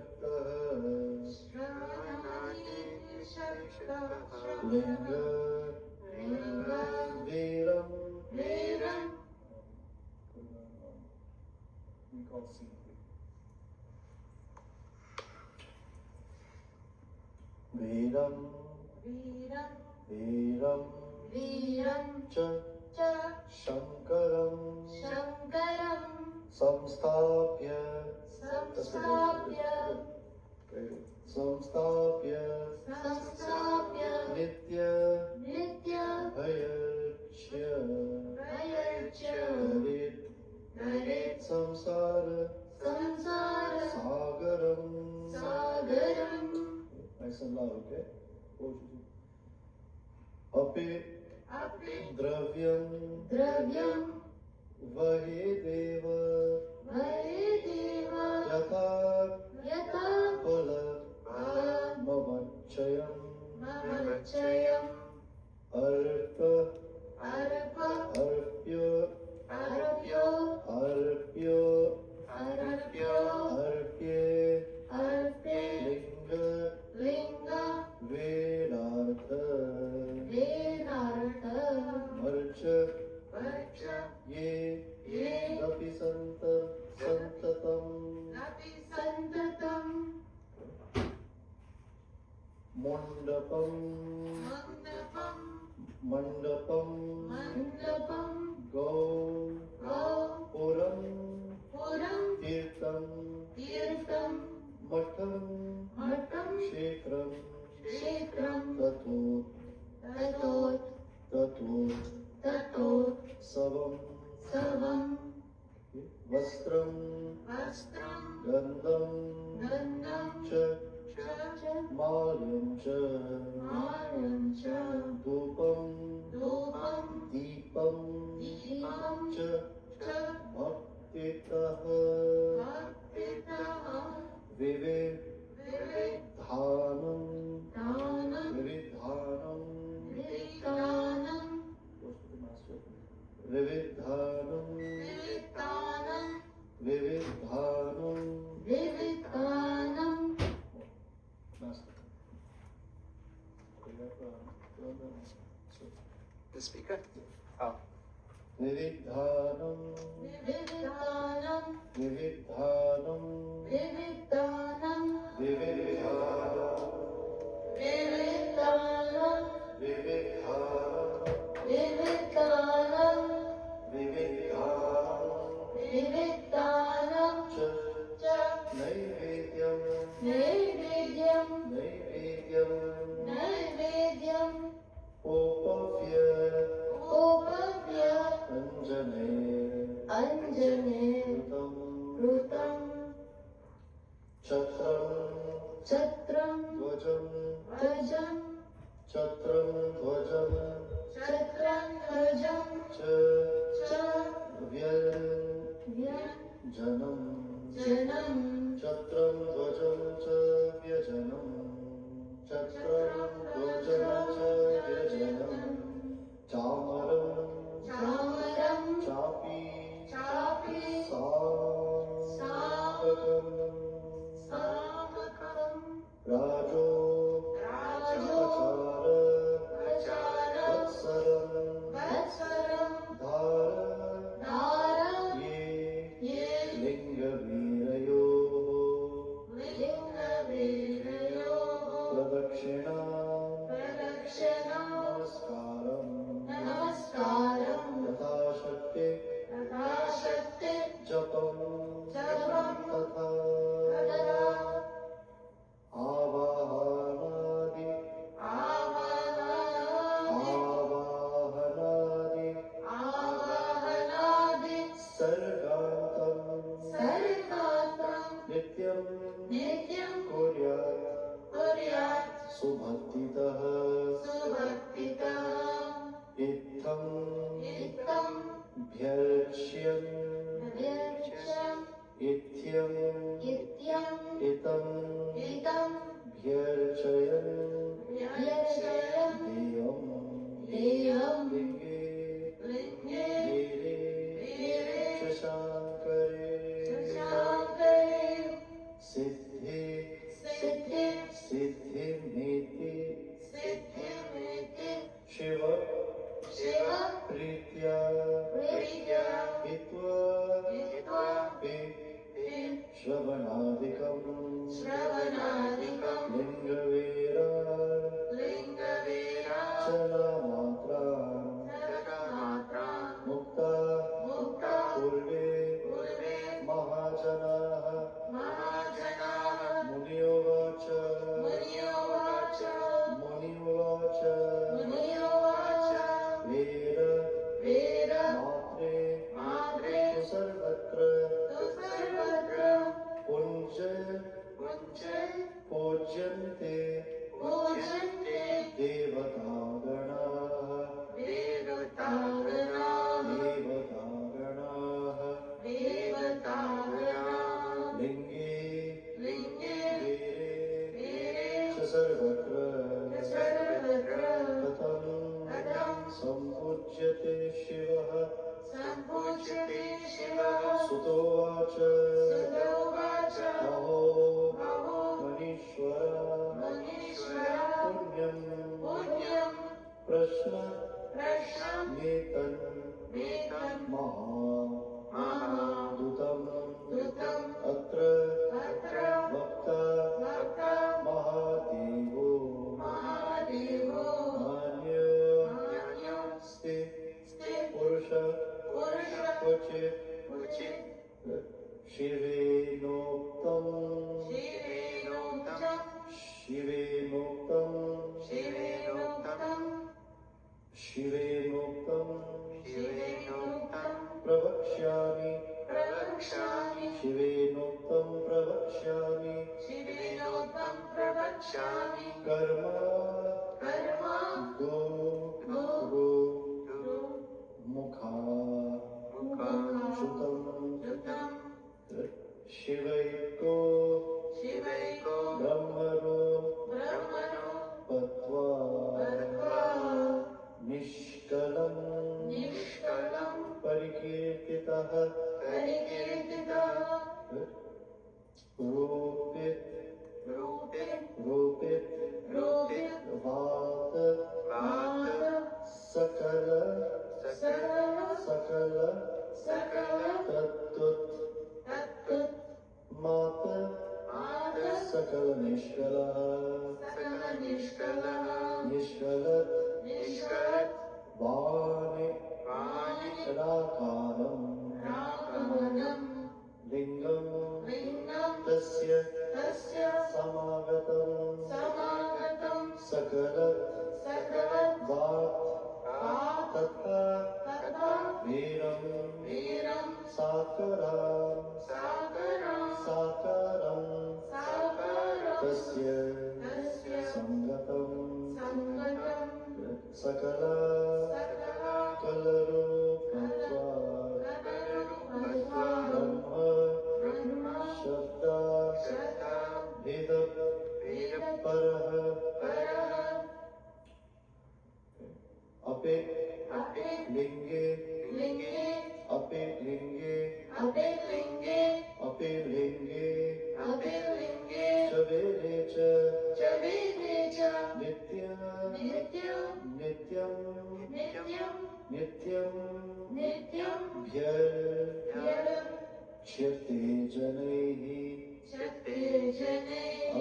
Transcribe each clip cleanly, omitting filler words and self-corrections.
शक्तः श्रवणानि शक्तः लिंग Viram वीरं we call C3. Viram वीरं Viram वीरं च च शंकरम शङ्करं संस्थाप्य संस्थाप्य संस्थाप्य संस्थाप्य नित्य नित्य भयच्य भयच्च हरेत् संसार संसार Sagaram. सागरं Nice and loud, okay? अपि अपि द्रव्यं द्रव्यं वहेदेव वहेदेव यथा यथा फलमवक्षयम् महच्चयम् अर्प अर्प अर्प्य अर्प्यो अर्प्य अर्प्यो अर्प्ये अर्पे लिंग लिंग वेदार्थ वेदार्थ वर्च वर्च ये ये अपि सन्ततम् अपि सन्ततं मण्डपम् मण्डपं मण्डपम् मण्डपं गौ पुरम् पुरं तीर्थम् तीर्थं मठम् मठं क्षेत्रम् क्षेत्रं ततोत् ततोत् ततोत् ततोत्सवं सवम् वस्त्रम् वस्त्रं गन्धम् गन्धं च च माल्यं च मालं च धूपम् धूपं दीपम् दीपं च च भक्तितः भक्तितः विविधानम् दानं विविधानम् विविधानं विविधानम् विविधानं विविधानम् विविधानं The speaker? Oh. विविधानम् विविधानं विविधानम् विविधानं विविधानम् विविधानं विविधानम् विविधानं विविधानम् विविधानं च च नैवेद्यम् नैवेद्यं नैवेद्यम् नैवेद्यम् उपव्य उपव्य अञ्जने अञ्जने कृतम् कृतं छत्रम् छत्रं ध्वजम् ध्वजं छत्रम् ध्वजम् छत्रं ध्वजं च च व्यञ्जनम् व्यञ्जनं छत्रम् ध्वजम् च व्यजनम् छत्रम् ध्वजम् च व्यजनम् चामरम् चामरं चापि चापि साकम् सामकं राजो राजो आचार वत्सरम् वत्सरं धार धार ये ये लिङ्गवीरयोः लिङ्गवीरयोः प्रदक्षिणा प्रदक्षिणां नमस्कारम् नमस्कारं यथाशक्ति यथाशक्ति जपम् जपम् तथा तथा आवाहनादि आवाहनादि आवाहनादि सर्गान्तम् सर्गान्तं नित्यम् नित्यं कुर्यात् कुर्यात् सुभक्तितः सुभक्तितः इत्थम् नित्यं भ्यर्च्यम् व्यर्च्यम् इत्यम् नित्यम् इतम् इदं भ्यर्चयन् व्यर्चयन् देयम् देयं लिङ्गे लिङ्गे वीरे वीरे शशाङ्करे शशाङ्करे सिद्धे सुतोवाच सुतोवाच अहो अहो मनीश्वरा मुनीश्वरा पुण्यं प्रश्न प्रश्नं एतन् महादूतम् दूतम् अत्र अत्र वक्ता वक्ता महादेवो महादेवो नान्यो स्ते पुरुष क्वचित् शिवेनोक्तम् प्रवक्ष्यामि शिवेनोक्तं प्रवक्ष्यामि कर्म गो मुखा श्रुतं शिवैको ब्रह्मणो पत्वा निष्कलं परिकीर्तितः रूपित वात सकल तत्तुत मात सकल निष्कलः निष्कलत् वाणि राकारम् लिंगं तस्य समागतं सकल वाक् तथा वीरं साकरं तस्य संगतं सकल ब्रह्म शब्दा भेद परः अपे लिंगे अपे लिंगे शवेरे च नित्यं भ्यर्च्यते जनैः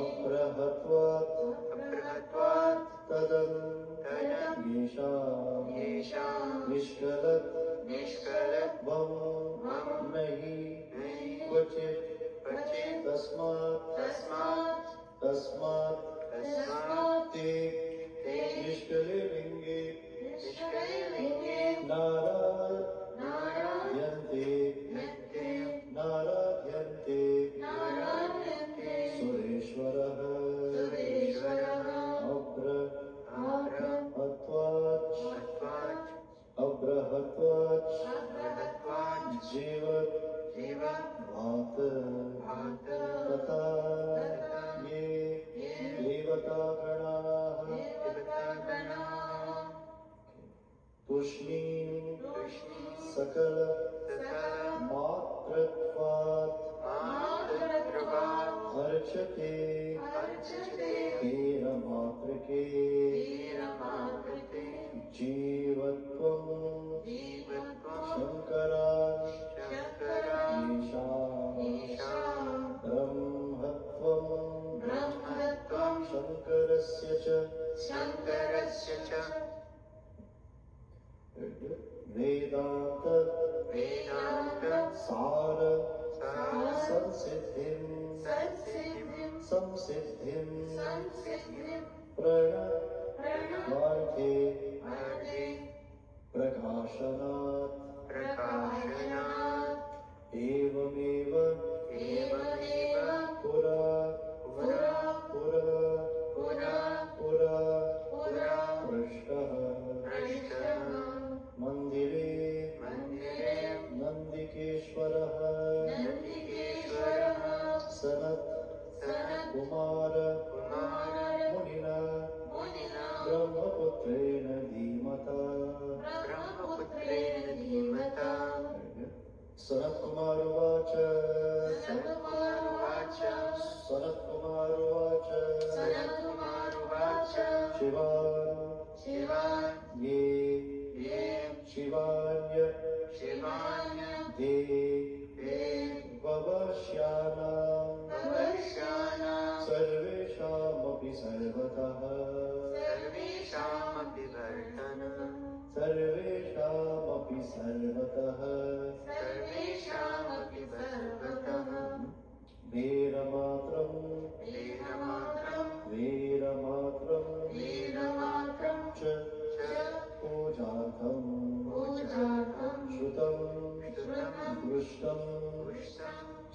अप्रहत्वात् तदं येषां निष्कलत् वं नहि क्वचित् तस्मात् ते निष्कले लिंगे नाराध्यन्ते सुरेश्वरः अब्रहत्वाच् जीवभात तथा ये देवतागणाः तुष्णीं सकल मात्रत्वात् अर्चते तेन मात्रके जीवत्वं शङ्करात् येषां ब्रह्मत्वं शङ्करस्य च वेदान्त सार संसिद्धिं प्रणवार्थे प्रकाशनात् एवमेव पुरा पृष्टः मंदिरे नंदिकेश्वरः सनत कुमार मुनिना ब्रह्मपुत्रेण धीमता स सनत्कुमारुवाच सनत्कुमारुवाच सनत्कुमारुवाच सनत्कुमारुवाच शिवान् ये शिवान्य ते ववश्यानां भविष्याणां सर्वेषामपि सर्वतः सर्वेषामपि सर्वेषामपि सर्वतः सर्वेषामपि सर्वतः वीरमात्रं वीरमात्रं च पूजार्थं श्रुतं दृष्टं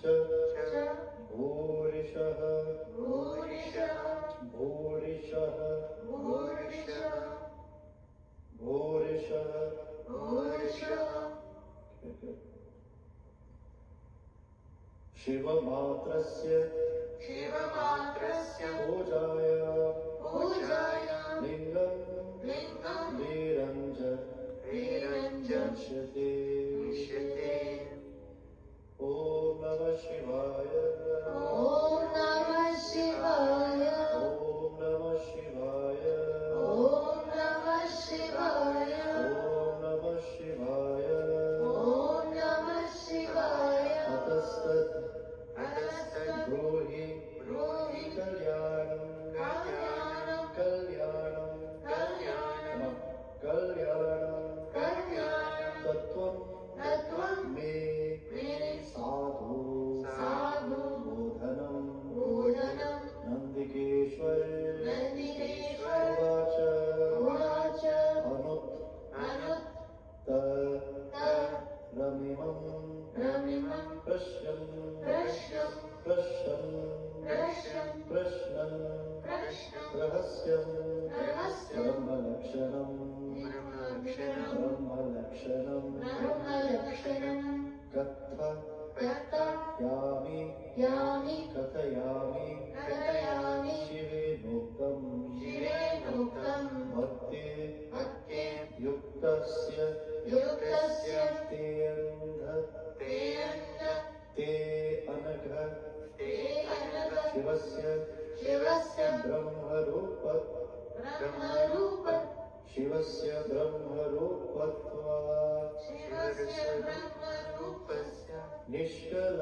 च भूरिशः शिवमात्रस्य पूजाय लिङ्गं वीरञ्च दर्श्यते ॐ नमः शिवाय ॐ नमः शिवाय अतस्तत् ब्रूहि कल्याणं तत्त्वं मे साधु बोधनं नन्दिकेश्वर उवाच अनुत रमिमं प्रश्नं रहस्यं ब्रह्मलक्षणं कथयामि शिवेनोक्तं भक्ते युक्तस्य ते अनघ शिवस्य ब्रह्मरूपत्वात् निष्कल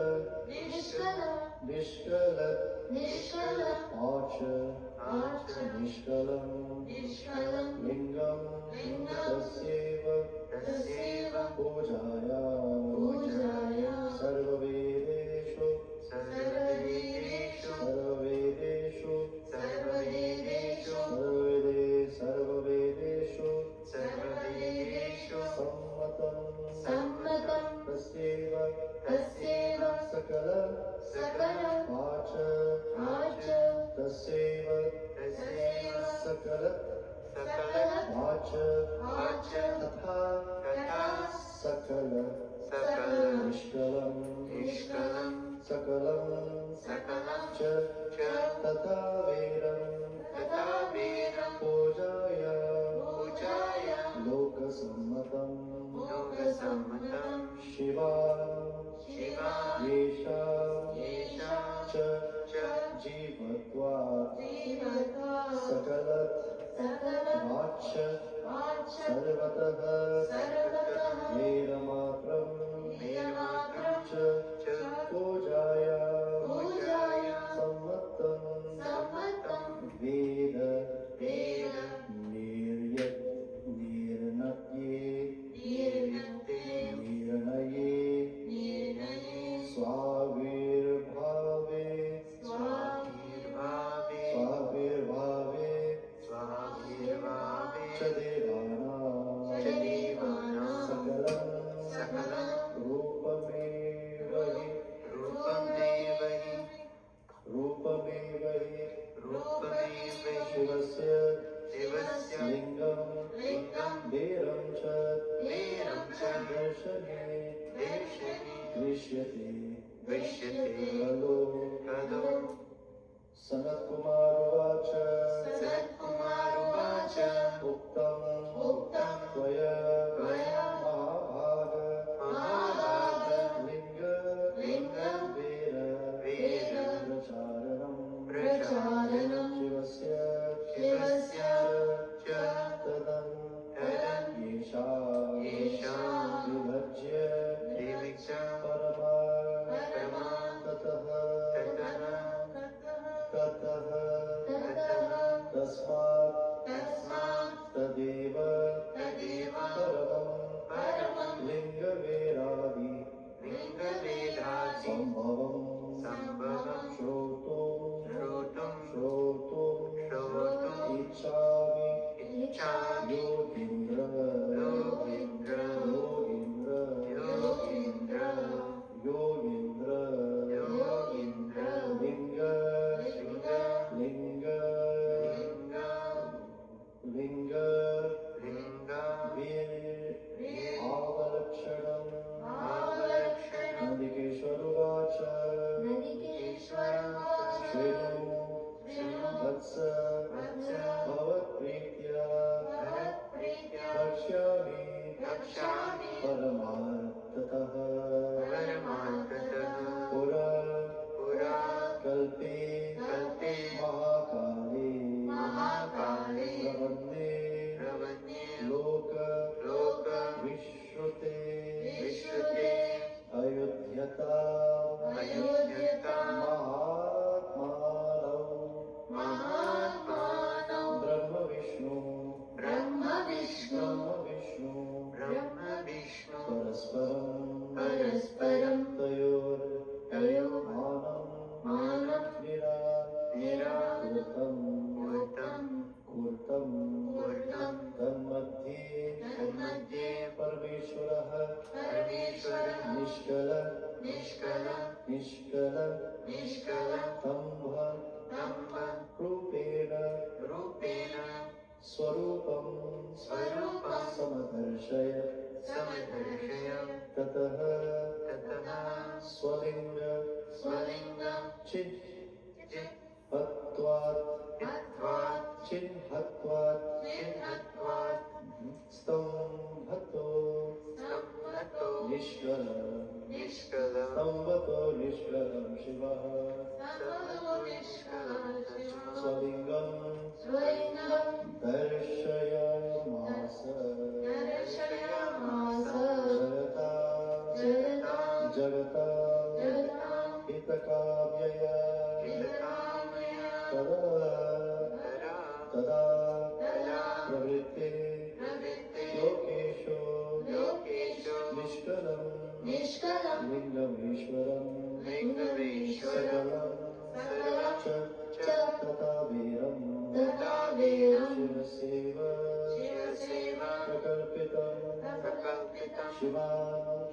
आच निष्कलं लिङ्गं तस्यैव पूजाया सर्ववेदेषु सम्मतं तस्यैव सकल वाच तस्यैव सकल वाच तथा सकल निष्कलं सकलं च तथा वीरं पूजाय लोकसम्मतं शिवान् येषां च जीवत्वात् सकल वाच सर्वतः वीरमात्रं च पूजाय सम्मतं वेद निर्णये स्वाविर्भावे च देवानां सकलं रूपमेव हि शिवस्य लिङ्गं वीरं च दर्शने दृश्यते खलु सनत्कुमारुवाच उक्तं त्वया महाभाग निष्कलं निष्कलं तम्भ तम्भ रूपेण रूपेण स्वरूपं स्वरूपं समदर्शय समदर्शय ततः ततः स्वलिंग स्वलिङ्गं चिह्त्वात् चित्वात् चिह्त्वात् चिह्नत्वात् स्तंभतो सम्मतो निष्कलं निष्कलं स्तंभतो निष्कलं शिवः सर्वतो निष्कलं शिवः स्वलिंगं स्वलिङ्गं दर्शयामास दर्शयामास जगता जगता जगता जगतां हितकाम्यया हितकामया तदा तदा तदा प्रवृत्ते प्रवृत्ते लोकेषु लोकेषु निष्कलं निष्कलं लिङ्गमेश्वरं लिङ्गमेश्वरं सकलं च तथा वीरं तथा वीरं शिवसेव शिवसेव प्रकल्पितं प्रकल्पितं शिवा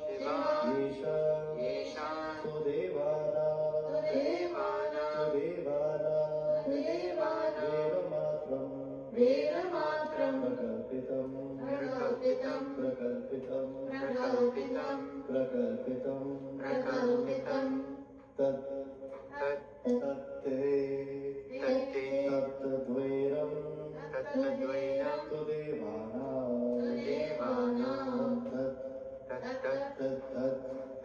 शिवा येषा येषां तु देवानां देवानां देवानां देवानां देवमात्रं वेदमात्रं प्रकल्पितं प्रकल्पितं प्रकल्पितं प्रकल्पितं प्रकल्पितं प्रकल्पितं तत् तत् तत्ते तत्ते तद्वैरं तत्तद्वैनं तु देवानां देवानां तत् तत्तत् तत्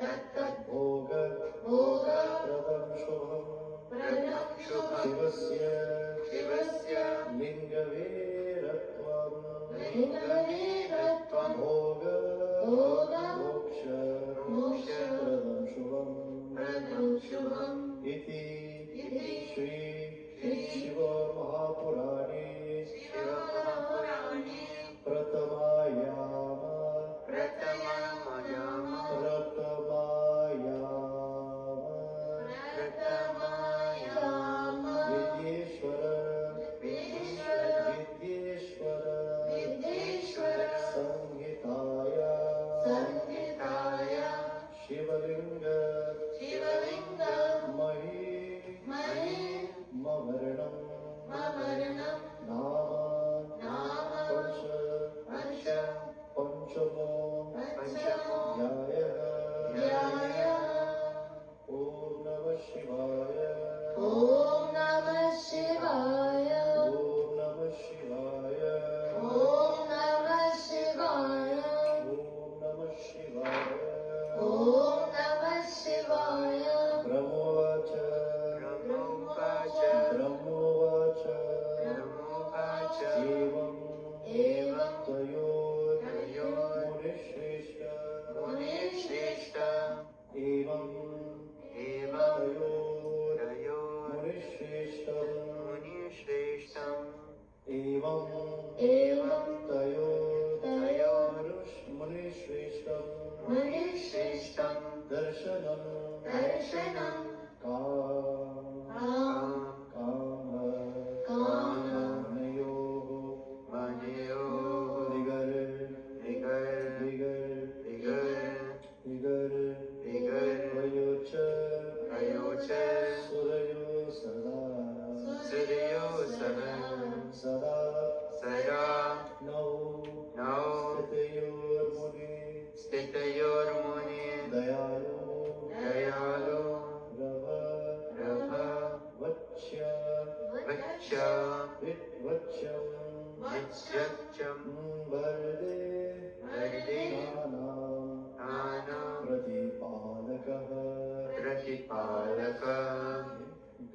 तत्तत् भोग भोगप्रदं प्रदं शुभं शुभं शिवस्य शिवस्य लिङ्गवीरत्वं लिङ्गवीरत्वं भोग भोग मोक्ष मोक्षप्रदं शुभं शुभम् इति इति श्री श्री शिवमहापुराणे शिवमहापुराणे प्रथमायाम प्रथमायाम प्रथमायाम विद्येश्वर विद्येश्वर संहिताया संहिताया शिवलिंग शिवलिङ्ग महिमवर्णं मवर्णं नाम नाम पंच पंचमो पंचमो ध्यायः ध्यायः ॐ नमः शिवाय ॐ नमः शिवाय ॐ नमः शिवाय ॐ नमः शिवाय ॐ नमः शिवाय ॐ नमः शिवाय ब्रह्मोवाच ब्रह्मोवाच ब्रह्मोवाच ब्रह्मोवाच एवं एवं तयोर्मुनिश्रेष्ठ मुनिश्रेष्ठ एवं एवं तयोर्मुनिश्रेष्ठम् मुनिश्रेष्ठम् एवं एवं तयोर्मुनिश्रेष्ठम् मुनिश्रेष्ठं दर्शनं दर्शनं कामनयोः मनयोः दिगर वयोच सुरयो सदा सूर्यो सदा सदा नौ नौ स्थितयोर्मुनि दयालु दयालु रव वच्छ वच्यं वत्स्यच्चं वरदे वरदे नानां नाना प्रतिपालकः प्रतिपालक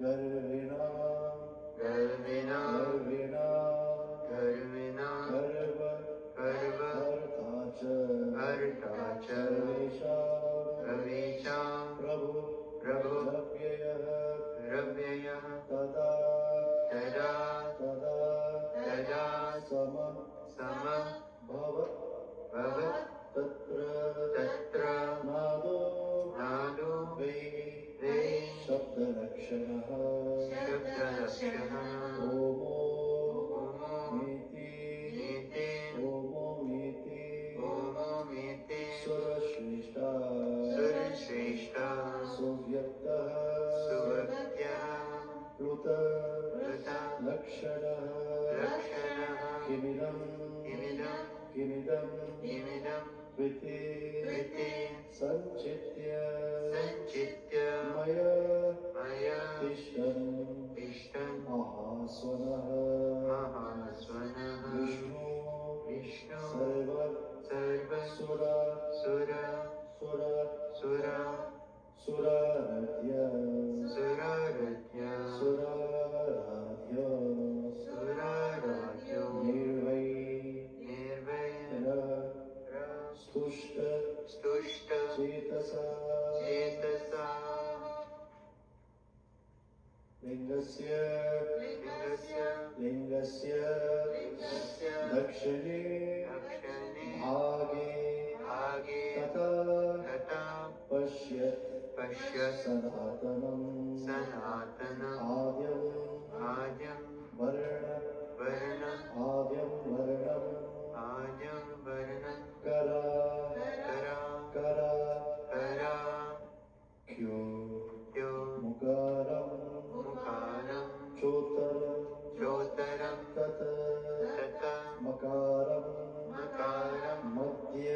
गर्विणा गर्विणा गर्विणा गर्व गर्व हर्ता च सर्वेषां प्रभु प्रभु रव्ययः रव्ययः तदा तदा तदा सम सम भव भवत् तत्र तत्र नादो नादो वै वे सुव्यक्तः सुव्यक्तः प्लुत प्लुत लक्षणः लक्षणः किमिदं किमिदं त्विति सञ्चित्य मया तिष्ठन् महास्वनः विष्णु सुराराध्य स्तुष्ट चेतसा लिङ्गस्य दक्षिणे भागे तथा पश्यत् सनातनम् आद्यं वर्णम् करा क्यो मुकारं चोत्तरं तत् मकारं मध्य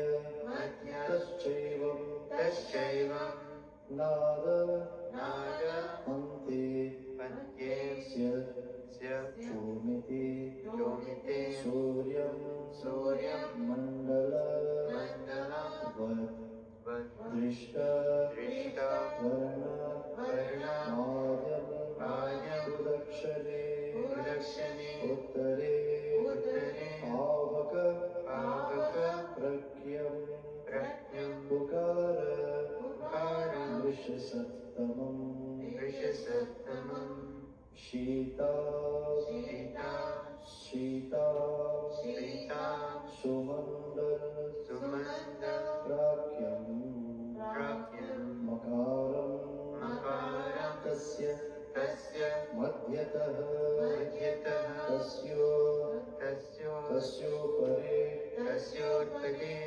तश्चैव नाद अन्ते चोमिति सूर्यं मण्डलवत् दृष्टा वर्णाद्यं सुदक्षिणे उत्तरे आवक प्रज्ञं पुकार वृषसत्तमम् शीता सुमण्डल प्राज्ञं मकारं तस्य मध्यतः तस्योपरि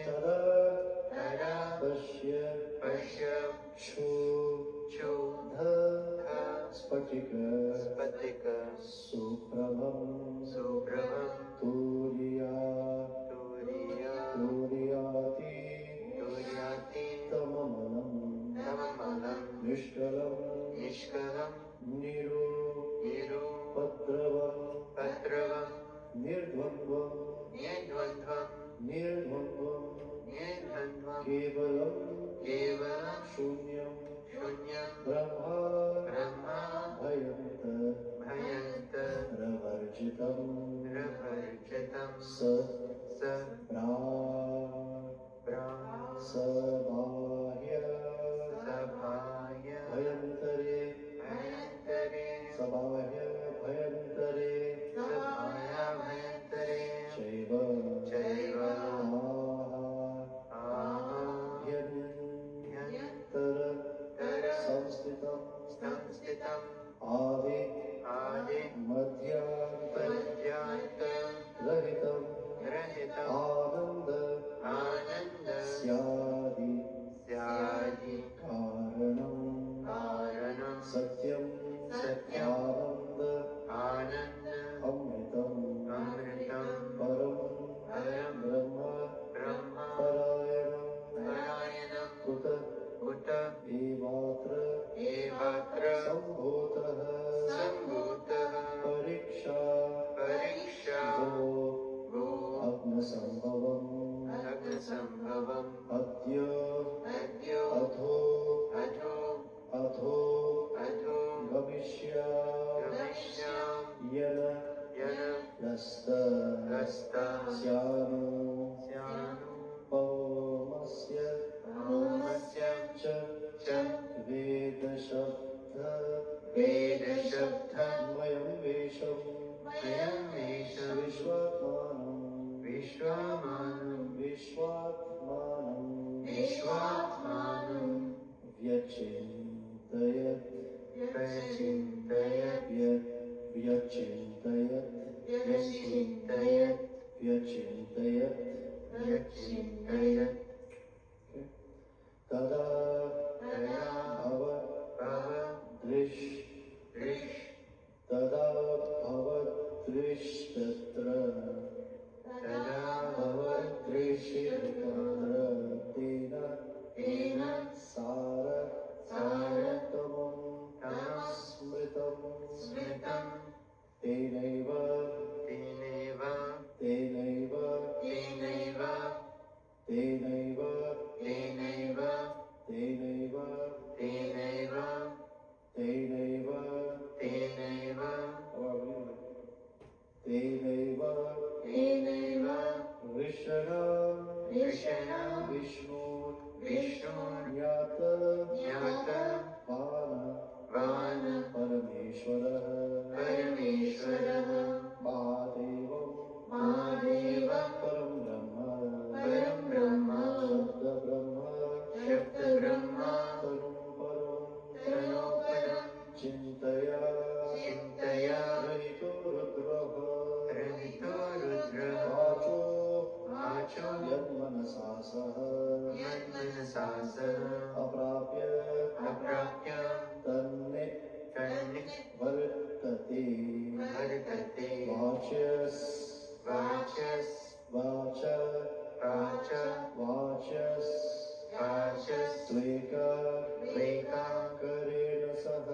तदा पश्य क्षुध स्फटिक सुप्रभं तुर्याति तममलं निष्कलं निरुपद्रवं निर्द्वन्द्वं केवलं शून्यं ब्रह्मा भयन्तरवर्जितं स बाह्य भयन्तरे चैव आह्यन्तर संस्थितम् आदि मध्यान्त रहितम् आनन्द स्यादि कारणम् सत्यम् आनन्द अमृतम् परम् ब्रह्म परायणम् कुत एवात्र सम्भूतः परीक्षा गो अग्नसम्भवम् अद्य अथो गमिष्यामि यन लस्त स्यानो पौमस्य च वेदशब्दमयं वेषं विश्वात्मानं व्यचिन्तयत् तदा दृश् तदा भवदृष्टत्र तदा भवदृष्टत्र तेन सारतमं स्मृतं तेनैव तेनैव तेनैव तेनैव तेनैव तेनैव तेनैव तेनैव तेनैव तेनैव तेनैव तेनैव ऋषणां ऋषणां विष्णुर्ज्ञात ज्ञात वान परमेश्वरः परमेश्वरः महादेवं परं ब्रह्म शब्दब्रह्म तनुपरं चिन्तया रहितो रुद्रः रहितो रुद्रः वाचो यन्मनसा सह यन्मनसा सह अप्राप्य तन्ने वर्तते वाचस् त्वेकाकरेण सह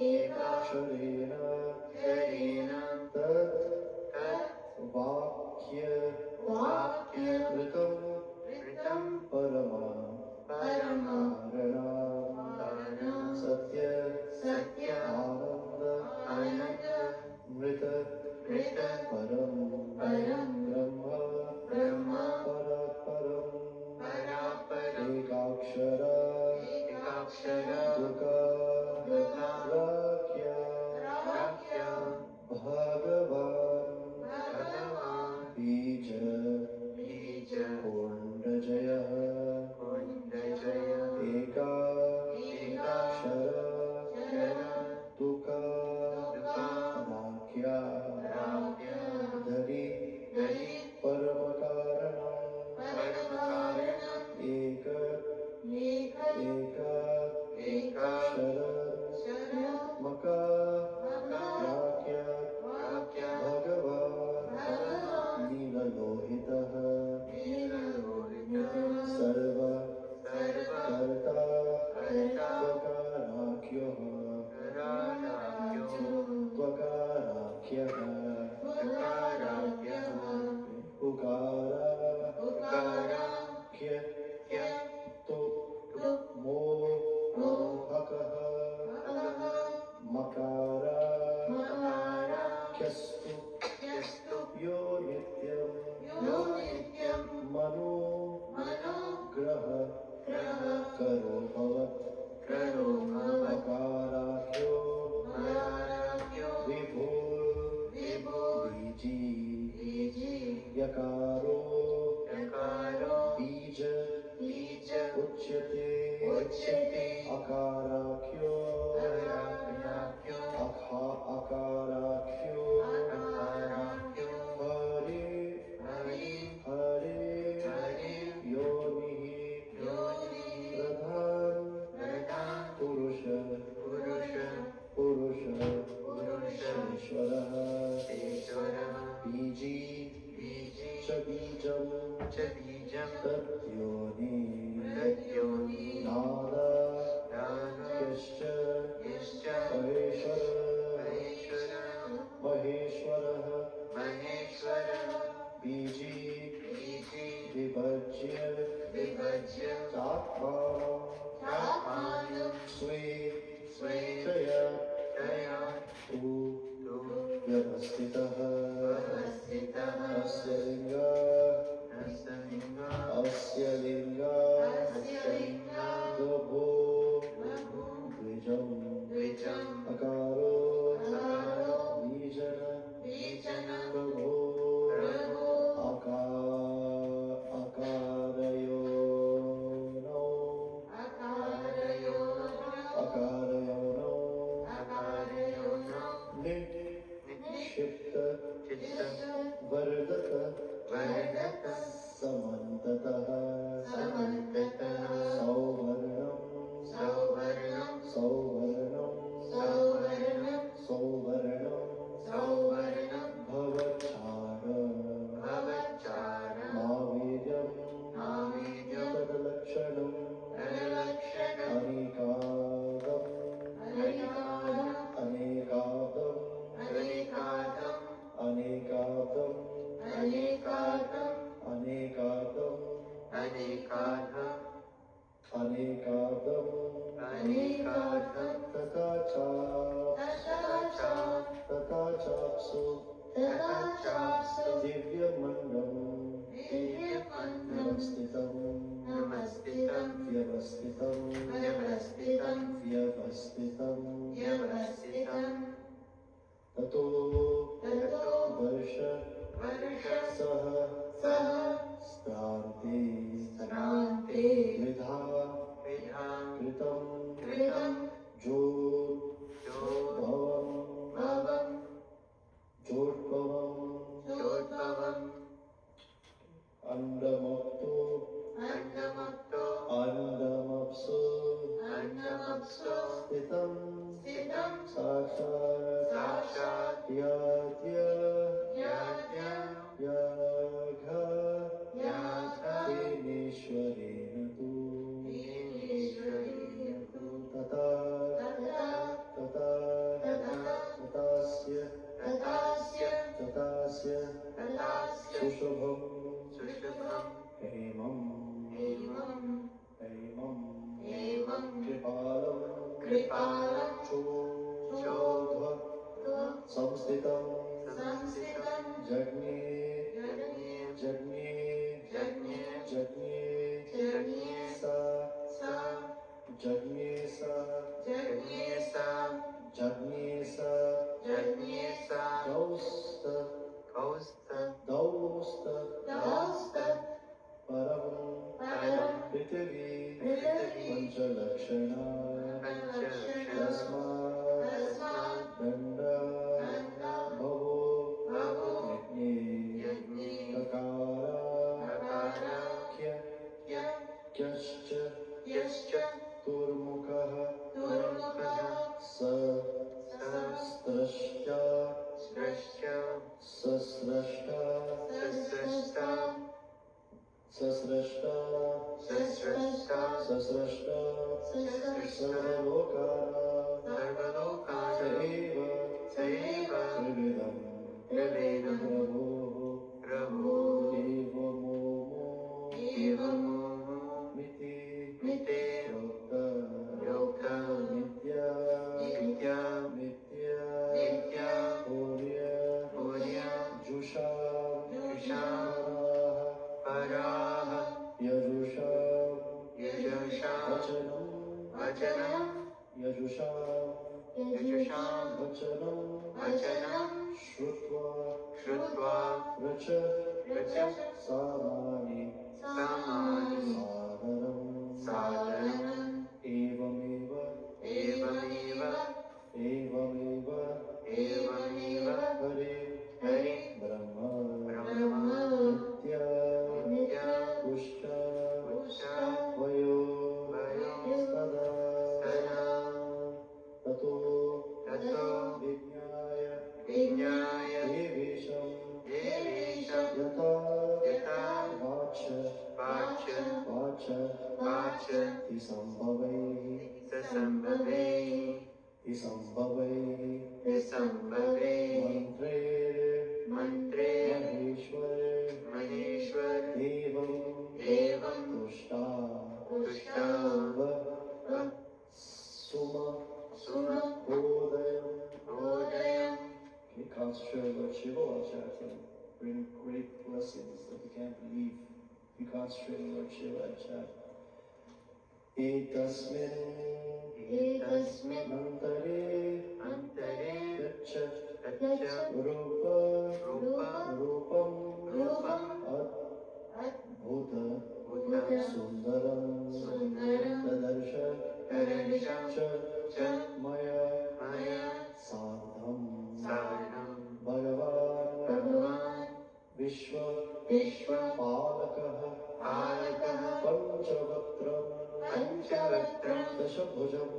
एकाक्षरेण तत् वाक्यमृतं परमारणं सत्य आनन्द मृत परं ब्रह्म परात्परम् एकाक्षर दुःखाख्या भगवान् बीज कोण्डजयः एकाक्षर दुःखाख्या धरि परमकारणम् एकाक्षर मकाराख्या भगवान् नीललोहितः सर्वकर्ता त्वकाराख्यः उकाराख्य तु मोहकः मकाराख्यस्तु यो नित्यं मनोग्रह करो भवत् अकाराख्यो विभुर्बीजी यकारो बीज उच्यते अकाराख्यो अकाराख्यो हरे योनिः प्रधान पुरुष ईश्वरः बीजी च बीजं तद्योनि नादाख्यश्च अनेकार्थं तथा चाप्सु दिव्यमण्डलं व्यवस्थितं ततो वर्ष सह स्त्रान्ते विधा कृतं जोद्भवम् अण्डमप्सु स्थितं साक्षात् तेनेश्वरेण तु तथास्य सुशुभं हेमं कृपालं चोध्व संस्थितं जज्ञे सा दौस्त परं पृथिवी पंचलक्षणा तस्मात् दण्ड भवो यज्ञे क्यश्च तुर्मुखः सस्रष्टा सर्वलोकानां स एव त्रिविधं प्रभो एवमोमो मिति योक्त नित्या भूर्य जुषा पराः यजुषा वचनं श्रुत्वा रच सामानि सादरम् एवमेव हरे ब्रह्म नित्या पुष्ट वयो सदा ततो विज्ञाय देवेशं यथा वाच हि संभवैः मन्त्रे महेश्वर देवं तुष्टा सुमहोदयम्. We concentrate on Lord Shiva while chanting. Bring great blessings that we can't believe. We concentrate on Lord Shiva and chant. Etasmin mantare yaccha rupam adbhuta sundaram tadarsha cha maya sadham Bhagavan Vishwa Palakah Panchavatra Dashabhujam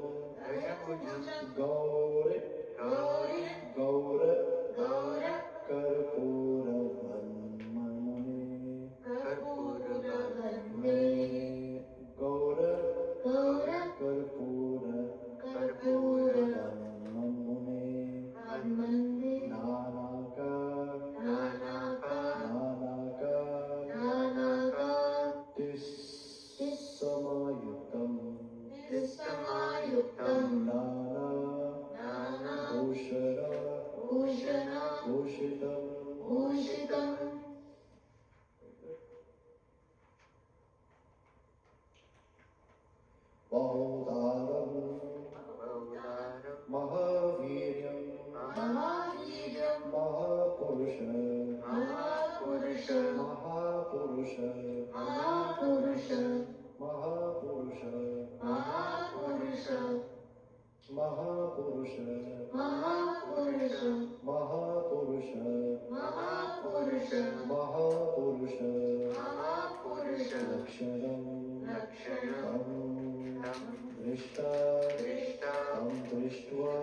Gauri Karpura Vanmane Gaura Karpura Vanmane Nanaka Tissamayutam इस्तमायुक्तं नाना भूषण भूषितम् भूषितम् बहुधारम् बहुधारं महावीर्यम् महावीर्यं महापुरुष महापुरुष महापुरुष महापुरुष महापुरुष महापुरुष महापुरुष महापुरुष महापुरुष महापुरुष महापुरुष महापुरुष लक्षणम् लक्षणं तं दृष्टा दृष्टा तं दृष्ट्वा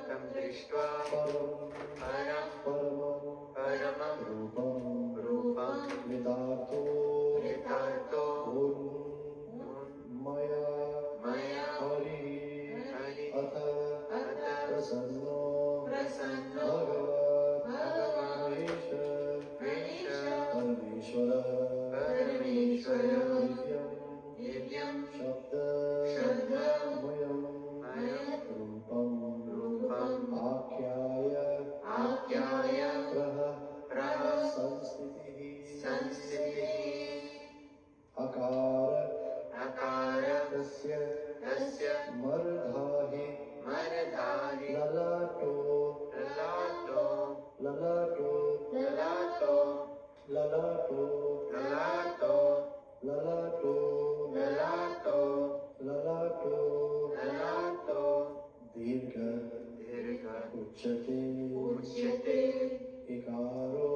तं दृष्ट्वा परं परं परमं परमं रूपं रूपं कृतार्थो यथार्थो मया मया हरिः हरि अथ अथ प्रसन्नो प्रसन्नो भगवान् भगवान् गणेश गणेश परमेश्वर परमेश्वर दिव्यं दिव्यं शब्दमयं मयं रूपं रूपम् आख्याय आख्याय प्रह संस्थितिः संस्थितिः अकार अकार तस्य तस्य मर्धाहि मरधारि ललाटो ललाटो ललाटो ललाटो ललाटो ललाटो ललाटो ललाटो ललाटो ललाटो दीर्घ दीर्घ उच्यते उच्यते इकारो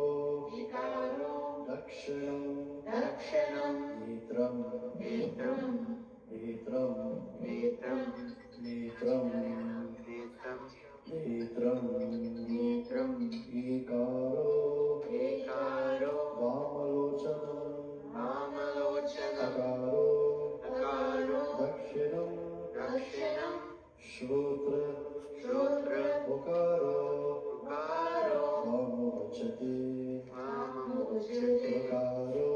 विकारो दक्षिणं दक्षिणं नेत्रं नेत्रं नेत्रं नेत्रं नेत्रं नेत्रं नेत्रं नेत्रम् ईकारो एकारो वामलोचनं वामलोचनम् अकारो अकारो दक्षिणं दक्षिणं श्रोत्र श्रोत्र उकारो उकारो वामोच्यते वामोच्यते उकारो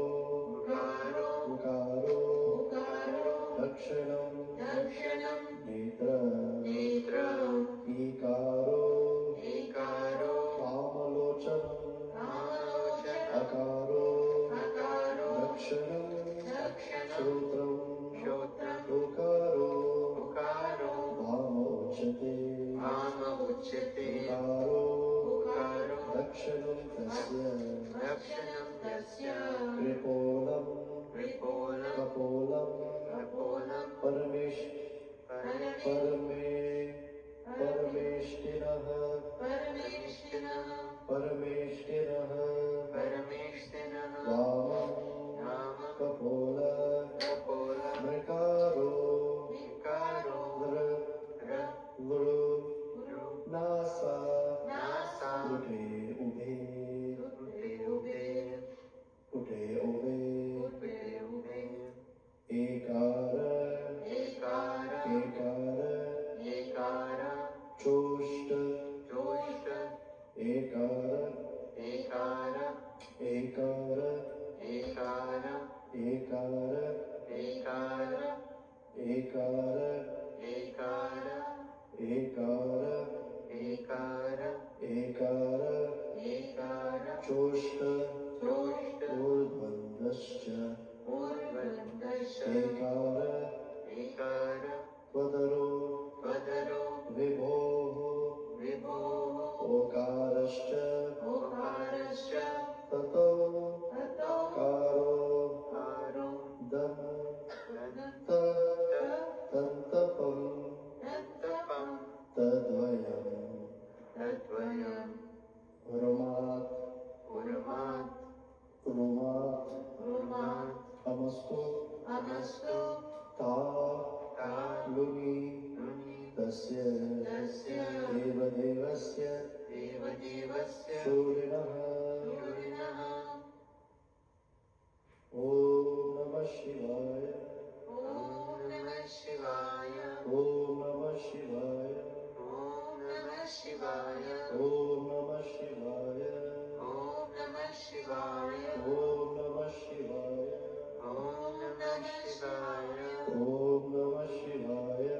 उकारो उकारो उकारो दक्षिणं दक्षिणं नेत्र नेत्रम् ईकारो एकारो वामलोचनं वामलोचनम् अकारो अकारो दक्षिणं दक्षिणं श्रोत्रं श्रोत्रम् उकारो उकारो वामोच्यते वामोच्यते उकारो उकारो दक्षिणं तस्य दक्षिणं तस्य त्रिपोलं विपोलं कपोलं कपोलं परमेश परमेष्टिनः परमेष्टिनः परमेष्टिनः परमेष्टिनः वामं वामं कपोल कपोलं मृकारो विकारो लृ ऋ नासा नासा उठे उभे उभे उभे उठे उभे उभे उभे एकार एकार एकार एकार चोष्ट जोष्ट एकार एकार एकार एकार एकार एकार एकार एकार एकार एकार एकार एकार चोष्ट जोष्ट ऊर्ध्वन्दश्च ऊर्ध्वन्दश्च एकार एकार त्वदरो त्वदरो विभोः विभोः ओकारश्च ओकारश्च ततो ततो कारो कारो दन्त दन्त तन्तपं दन्तपं तद्वयम् तद्वयं रुमात् उर्मात् रुमात् उर्मात् अमस्तु अमस्तु ता ता लुनि लुनि तस्य तस्य देवदेवस्य देवदेवस्य शूलिनः शूलिनः ॐ नमः शिवाय ॐ नमः शिवाय ॐ नमः शिवाय ॐ नमः शिवाय ॐ नमः शिवाय ॐ नमः शिवाय ॐ नमः शिवाय ॐ नमः शिवाय ॐ नमः शिवाय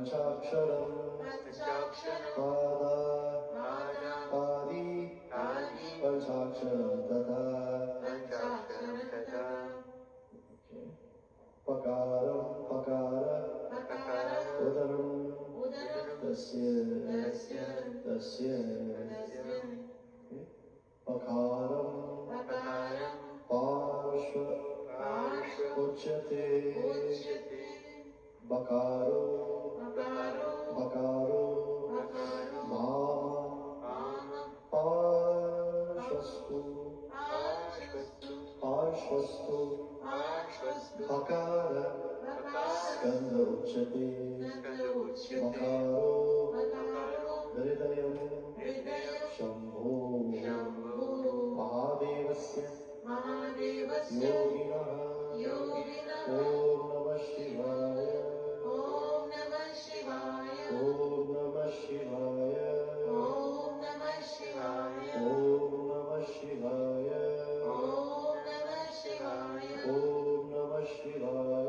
पंचाक्षरम् पंचाक्षरम् पादा पादा पादी पादी पंचाक्षरम् तथा पंचाक्षरम् तथा पकारम् पकार पकारम् उदरम् उदरम् तस्य तस्य तस्य तस्य पकारम् पकारम् पार्श्व पार्श्व उच्यते उच्यते बकारो बकारो बकारो बकारो भाम वाम पार्श्वस्तु पार्श्वस्तु पार्श्वस्तु पार्श्वस्तु बकार बकार स्कन्द उच्यते स्कन्द उच्यते बकारो बकारो हृदयम् हृदयम् शम्भो शम्भो महादेवस्य महादेवस्य योगिनः योगिनः ॐ नमः शिवाय ॐ नमः शिवाय ॐ नमः शिवाय ॐ नमः शिवाय ॐ नमः शिवाय ॐ नमः शिवाय ॐ नमः शिवाय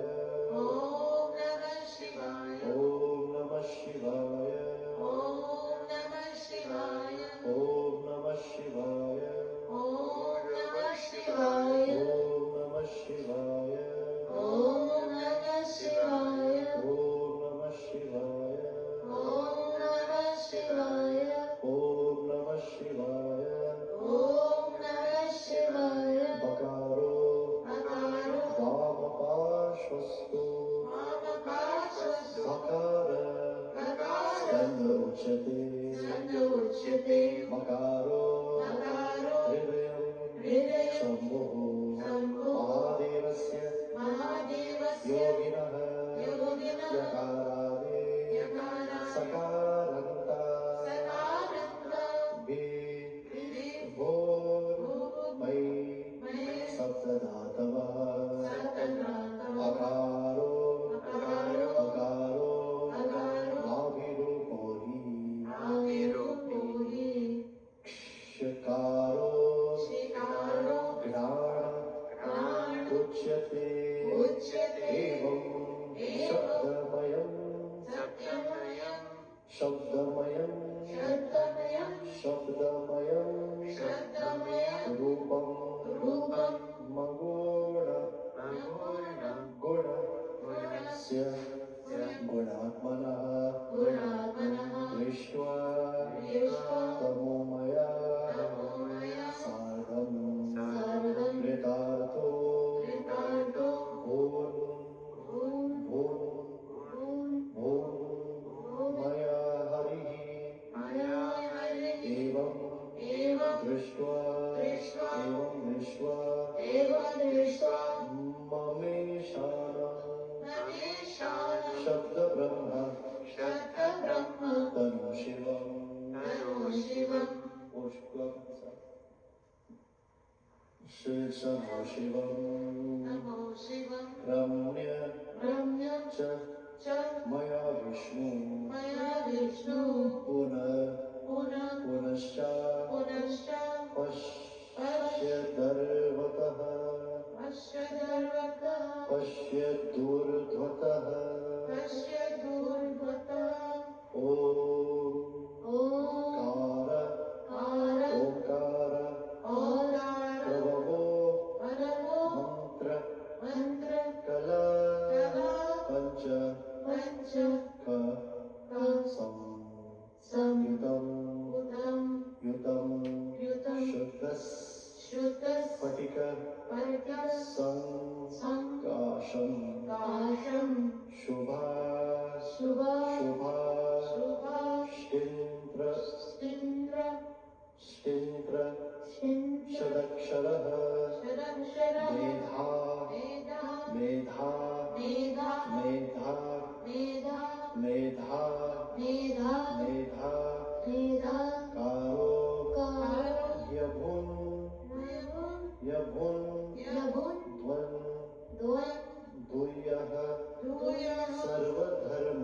ॐ नमः शिवाय ॐ नमः शिवाय ॐ नमः शिवाय ॐ नमः शिवाय ॐ नमः शिवाय ॐ नमः शिवाय ॐ नमः शिवाय ॐ नमः शिवाय ॐ नमः शिवाय ॐ नमः शिवाय ॐ नमः शिवाय बकारो बकारो वामपार्श्वस्तु वाम पार्श्वस्तु बकार बकार स्कन्द उच्यते स्कन्द उच्यते बकारो बकारो हृदयम् हृदयम् शम्भुः शम्भुः महादेवस्य महादेवस्य योगिनः योगिनः यकारादे यकारादे सकारन्ता सकारन्ता भूर्मयि सप्तधातवः अकारो अकारो नाभिरूपो हि क्षकारो घ्राण उच्यते एवं शब्दमयं रूपं गुणस्य गुणात्मनः दृष्ट्वा तमोमया सार्धं कृतार्थो भून् मया हरिः एवं दृष्ट्वा ममेशान शब्दब्रह्म तनु शिवम् शीर्षमो शिवम् रम्य च मया विष्णु पुनश्च पश्य दर्वतः पश्य दूर्ध्वतः ओंकार प्रभवो मंत्र कला पंच युतम शुद्ध स्फटिक संकाशम शुभा स्टिंत्र षडक्षरः मेधा कारो यभुन् द्वन् दुयः सर्वधर्म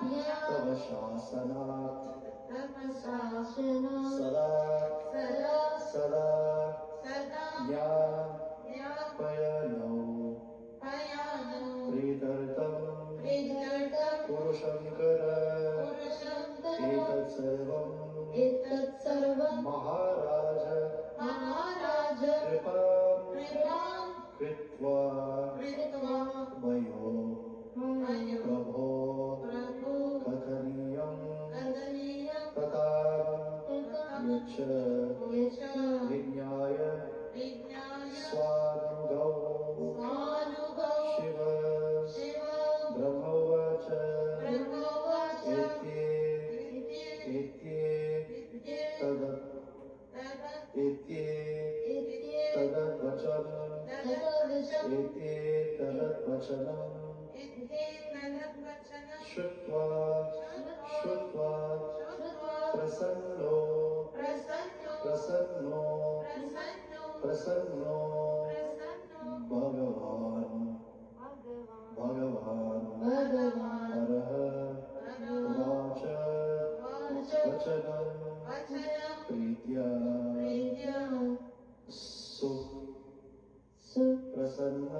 कृत्वा वयो प्रभो कथनीयं तथा यच्च विज्ञाय स्वानुगौ शिव ब्रह्मोवाच तदद्वचनं श्रुत्वा प्रसन्नो भगवान् हरः उवाच वचनं प्रीत्या प्रसन्न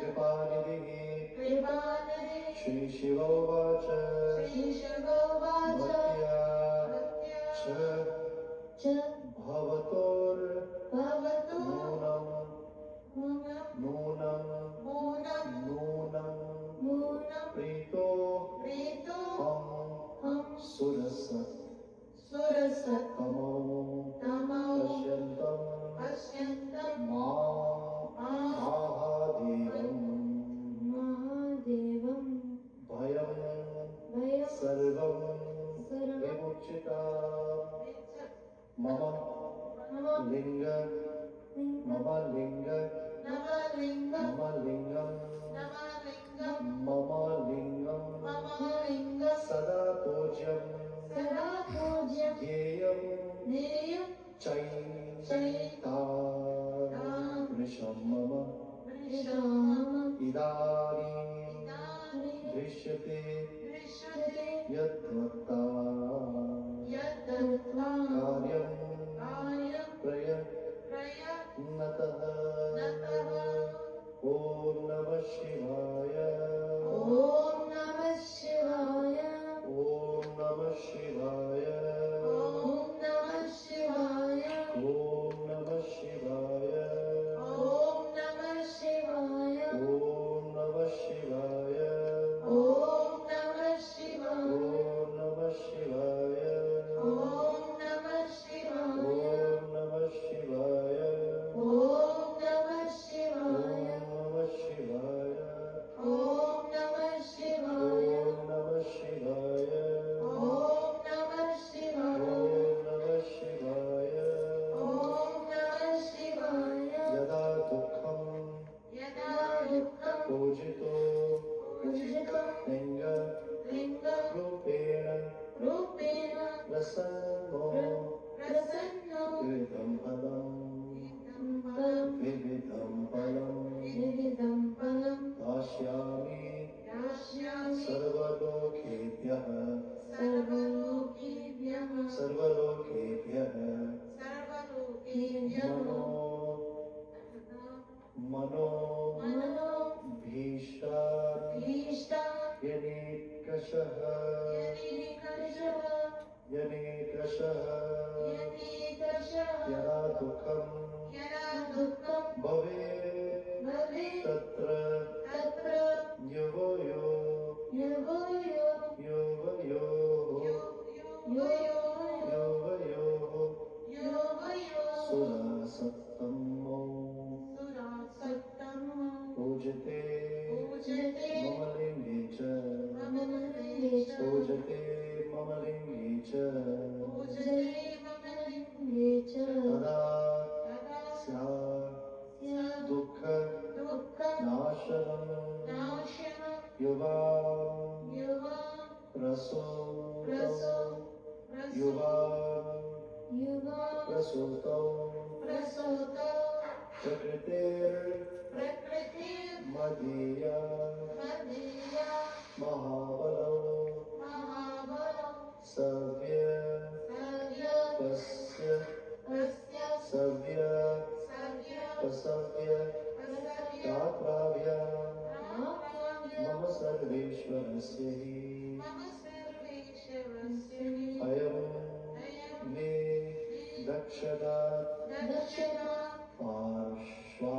कृपानिधिः श्रीशिवोवाच भक्त्या च नूनं प्रीतो हम सुरसत्तमो पश्यन्तं महादेवं भयं सर्वं विमुच्यता मम लिङ्गं सदा पूज्यं ज्ञेयं चैतादृशं मम इदानीं दृश्यते यद्वत्ता कार्यं प्रयत्नतः ॐ नमः शिवाय ॐ नमः शिवाय ॐ नमः शिवाय ॐ नमः शिवाय ॐ नमः शिवाय ॐ नमः शिवाय ॐ नमः शिवाय ॐ नमः शिवाय ॐ नमः शिवाय ॐ नमः शिवाय ॐ नमः शिवाय ॐ नमः शिवाय ॐ नमः शिवाय ॐ नमः शिवाय ॐ नमः शिवाय ॐ नमः शिवाय ॐ नमः शिवाय ॐ नमः शिवाय यदा दुःखं पूजितो लिङ्गरूपेण प्रसन्नो विविधं फलं दास्यामि सर्वलोकेभ्यः मनो भीष्टा यनेकशः यदा दुःखं भवेत् तत्र सुरसत्तमो पूजते मम लिङ्गे च पूजते मम लिङ्गे च तदा स्यात् दुःखनाशनं युवा प्रसूतौ प्रकृतिर्मदीया महाबलौ सव्य प्राप्या मम सर्वेश्वरस्य हि अयं मे दक्षिणा पार्श्वा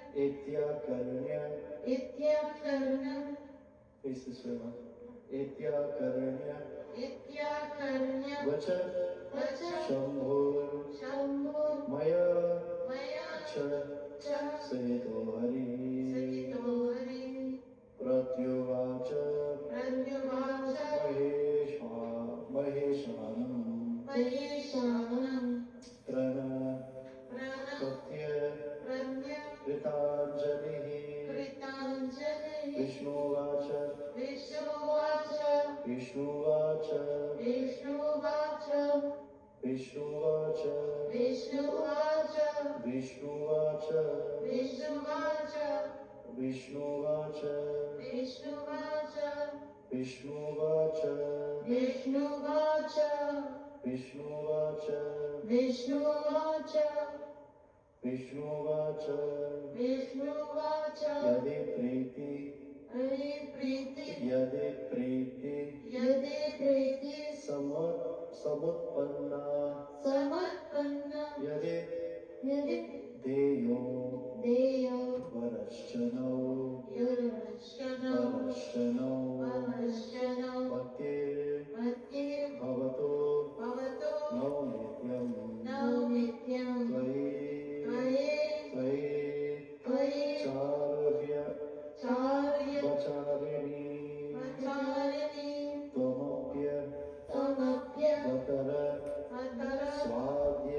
इत्याकर्ण्य इत्याकर्ण face this way, man. इत्याकर्ण्य इत्याकर्ण्य वच वच शंभो शंभो मया मया च च सहितो हरि सहितो हरि प्रत्युवाच प्रत्युवाच महेशानं महेशानं प्रणपत्य प्रणय कृताञ्जलिः कृताञ्जलिः विष्णुवाच विष्णुवाच विष्णुवाच विष्णुवाच विष्णुवाच विष्णुवाच विष्णुवाच विष्णुवाच विष्णुवाच विष्णुवाच विष्णुवाच विष्णुवाच विष्णुवाच विष्णुवाच विष्णुवाच विष्णुवाच यदि प्रीति हरि प्रीति यदि प्रीति यदि प्रीति समुत्पन्ना समर्पन्न यदि यदि देयो देयो वरश्चनो युरश्चनो वरश्चनो वरश्चनो भक्ति भक्ति भवतो भवतो नैत्यं नैत्यं त्वयि त्वयि त्वयि चार्य चार्य वचारिणी वचारिणि त्वमप्य त्वमप्य वतर वतर स्वाद्य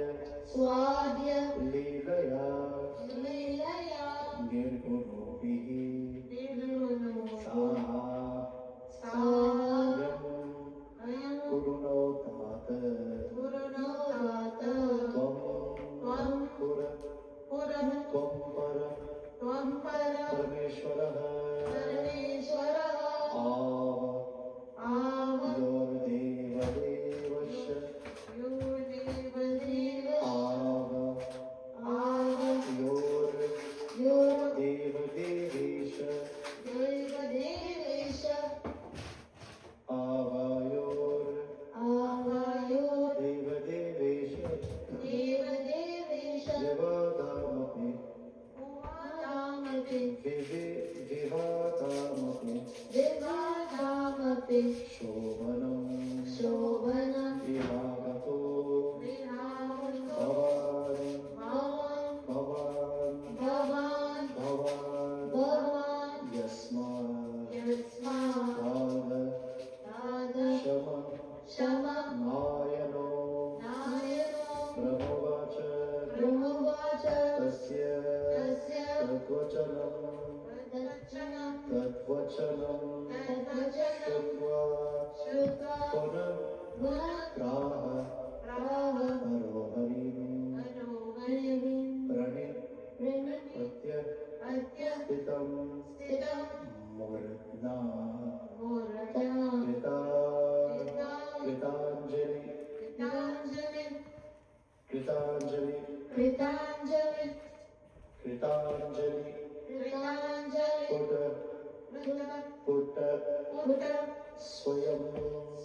स्वाद्य लीलया लीलया निर्गुणोभिः निर्गुणो साहा सायं यं कुरुणोतात गुरुणोतात त्वं पुरं त्वं पर परमेश्वरः परमेश्वरः आव योर्देवदेवस्य यो देवदेव आव यो देवदेवेश देवदेवेश आवायोर् आवायो देवदेवेश देवदेवेश विवादामपि उवादामपि विवादामपि विवादामपि शोभनं शोभनं विभागतो विहारो भवान् भवान् भवान् भवान् भवान् भवान् यस्मात् यस्मात् राध राध शम शम नायनो नायनो ब्रह्मवाच ब्रह्मवाच तस्य तस्य तद्वचनं तच्चनं तद्वचनं तद्वचनं श्रुत्वा श्रुत्वा पुनः पुनः प्राह प्राह हरो हरिं मनोहरिं प्रणिपत्य अद्य स्थितं स्थितं मूर्ध्ना मूर्धा कृताञ्जलि कृताञ्जलि कृताञ्जलि कृताञ्जलि कृताञ्जलि कृताञ्जलि पुट पुट स्वयं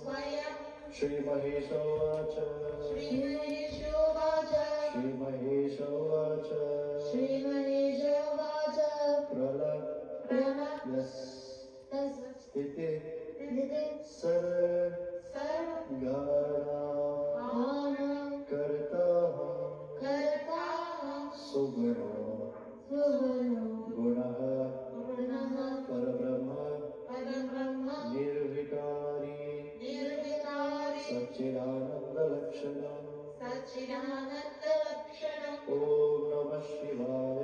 स्वयं श्रीमहेशोवाच श्रीमहेशोवाच श्रीमहेशोवाच श्रीमहेशोवाच प्रलयस् स्थिति सर्गाणां कर्ताहं सुगुणो गुणः परब्रह्म निर्विकारी सच्चिदानन्दलक्षणम् सच्चिदानन्दलक्षणम् ॐ नमः शिवाय